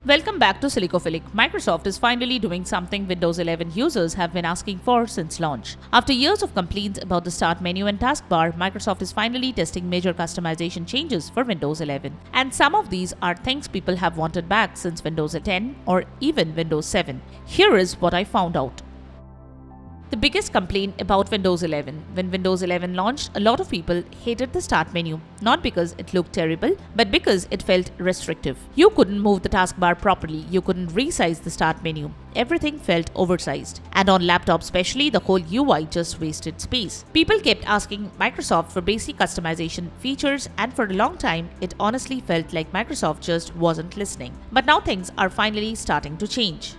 Welcome back to Silicophilic. Microsoft is finally doing something Windows 11 users have been asking for since launch. After years of complaints about the Start menu and Taskbar, Microsoft is finally testing major customization changes for Windows 11. And some of these are things people have wanted back since Windows 10 or even Windows 7. Here is what I found out. The biggest complaint about Windows 11. When Windows 11 launched, a lot of people hated the Start menu, not because it looked terrible, but because it felt restrictive. You couldn't move the taskbar properly, you couldn't resize the Start menu. Everything felt oversized. And on laptops especially, the whole UI just wasted space. People kept asking Microsoft for basic customization features, and for a long time, it honestly felt like Microsoft just wasn't listening. But now things are finally starting to change.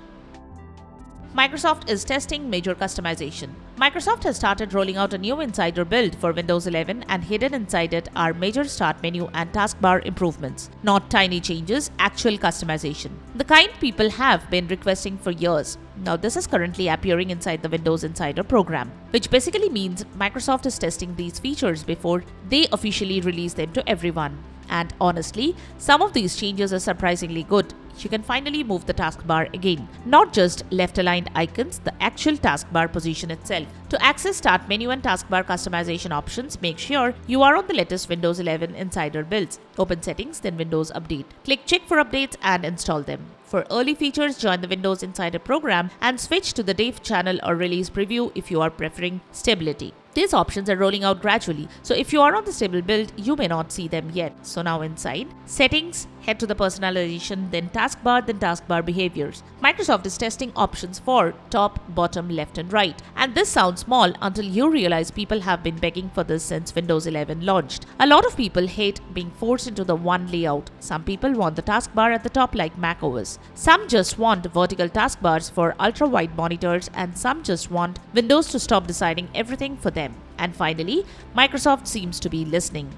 Microsoft is testing major customization. Microsoft has started rolling out a new insider build for Windows 11, and hidden inside it are major Start menu and taskbar improvements. Not tiny changes, actual customization. The kind people have been requesting for years. Now this is currently appearing inside the Windows Insider program, which basically means Microsoft is testing these features before they officially release them to everyone. And honestly, some of these changes are surprisingly good. You can finally move the taskbar again. Not just left-aligned icons, the actual taskbar position itself. To access Start menu and taskbar customization options, make sure you are on the latest Windows 11 Insider builds. Open Settings, then Windows Update. Click Check for updates and install them. For early features, join the Windows Insider program and switch to the Dev channel or release preview if you are preferring stability. These options are rolling out gradually, so if you are on the stable build, you may not see them yet. So now inside Settings, head to the Personalization, then Taskbar behaviors. Microsoft is testing options for top, bottom, left and right. And this sounds small until you realize people have been begging for this since Windows 11 launched. A lot of people hate being forced into the one layout. Some people want the taskbar at the top like macOS. Some just want vertical taskbars for ultra-wide monitors, and some just want Windows to stop deciding everything for them. And finally, Microsoft seems to be listening.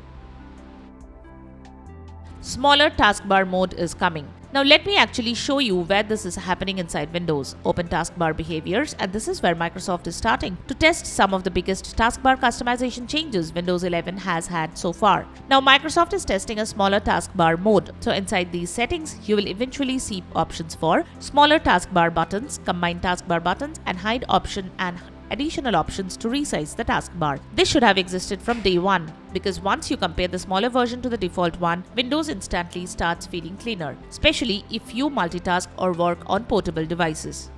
Smaller taskbar mode is coming. Now let me actually show you where this is happening inside Windows. Open taskbar behaviors, and this is where Microsoft is starting to test some of the biggest taskbar customization changes Windows 11 has had so far. Now Microsoft is testing a smaller taskbar mode. So inside these settings, you will eventually see options for smaller taskbar buttons, combine taskbar buttons, and hide option and additional options to resize the taskbar. This should have existed from day one, because once you compare the smaller version to the default one, Windows instantly starts feeling cleaner, especially if you multitask or work on portable devices.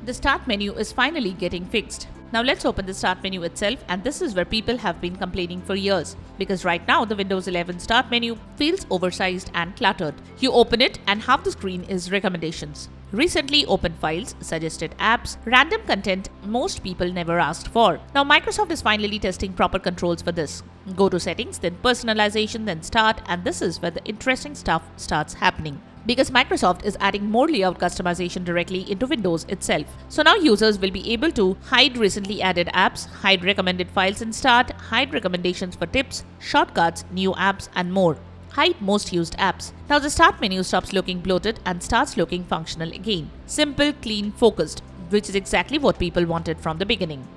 The Start menu is finally getting fixed. Now let's open the Start menu itself, and this is where people have been complaining for years, because right now the Windows 11 Start menu feels oversized and cluttered. You open it and half the screen is recommendations. Recently opened files, suggested apps, random content most people never asked for. Now Microsoft is finally testing proper controls for this. Go to Settings, then Personalization, then Start, and this is where the interesting stuff starts happening, because Microsoft is adding more layout customization directly into Windows itself. So now users will be able to hide recently added apps, hide recommended files in Start, hide recommendations for tips, shortcuts, new apps, and more. Hide most used apps. Now the Start menu stops looking bloated and starts looking functional again. Simple, clean, focused, which is exactly what people wanted from the beginning.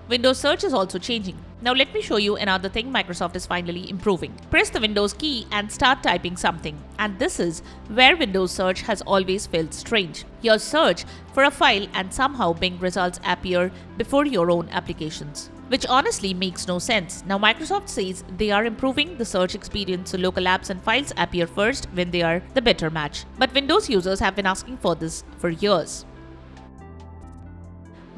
Windows search is also changing. Now let me show you another thing Microsoft is finally improving. Press the Windows key and start typing something. And this is where Windows search has always felt strange. You search for a file and somehow Bing results appear before your own applications, which honestly makes no sense. Now Microsoft says they are improving the search experience so local apps and files appear first when they are the better match. But Windows users have been asking for this for years.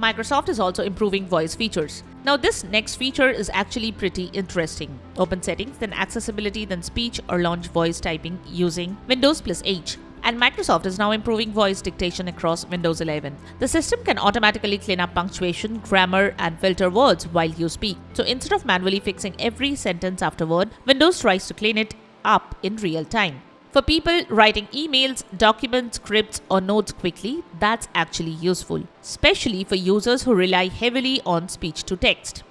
Microsoft is also improving voice features. Now this next feature is actually pretty interesting. Open Settings, then Accessibility, then Speech or launch voice typing using Windows plus H. And Microsoft is now improving voice dictation across Windows 11. The system can automatically clean up punctuation, grammar, and filter words while you speak. So instead of manually fixing every sentence afterward, Windows tries to clean it up in real time. For people writing emails, documents, scripts, or notes quickly, that's actually useful, especially for users who rely heavily on speech to text.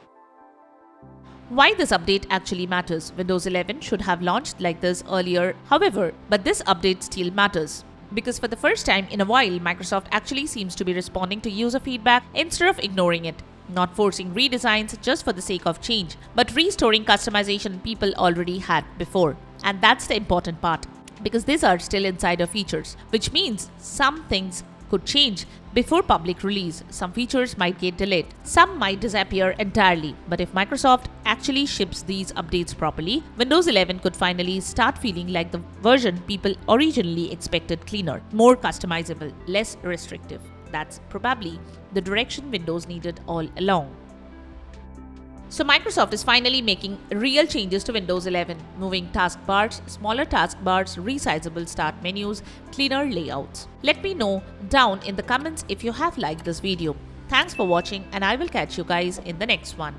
Why this update actually matters? Windows 11 should have launched like this earlier, however, but this update still matters, because for the first time in a while, Microsoft actually seems to be responding to user feedback instead of ignoring it. Not forcing redesigns just for the sake of change, but restoring customization people already had before. And that's the important part. because these are still insider features, which means some things could change before public release. Some features might get delayed, some might disappear entirely. But if Microsoft actually ships these updates properly, Windows 11 could finally start feeling like the version people originally expected: cleaner, more customizable, less restrictive. That's probably the direction Windows needed all along. So Microsoft is finally making real changes to Windows 11, moving taskbars, smaller taskbars, resizable start menus, cleaner layouts. Let me know down in the comments if you have liked this video. Thanks for watching, and I will catch you guys in the next one.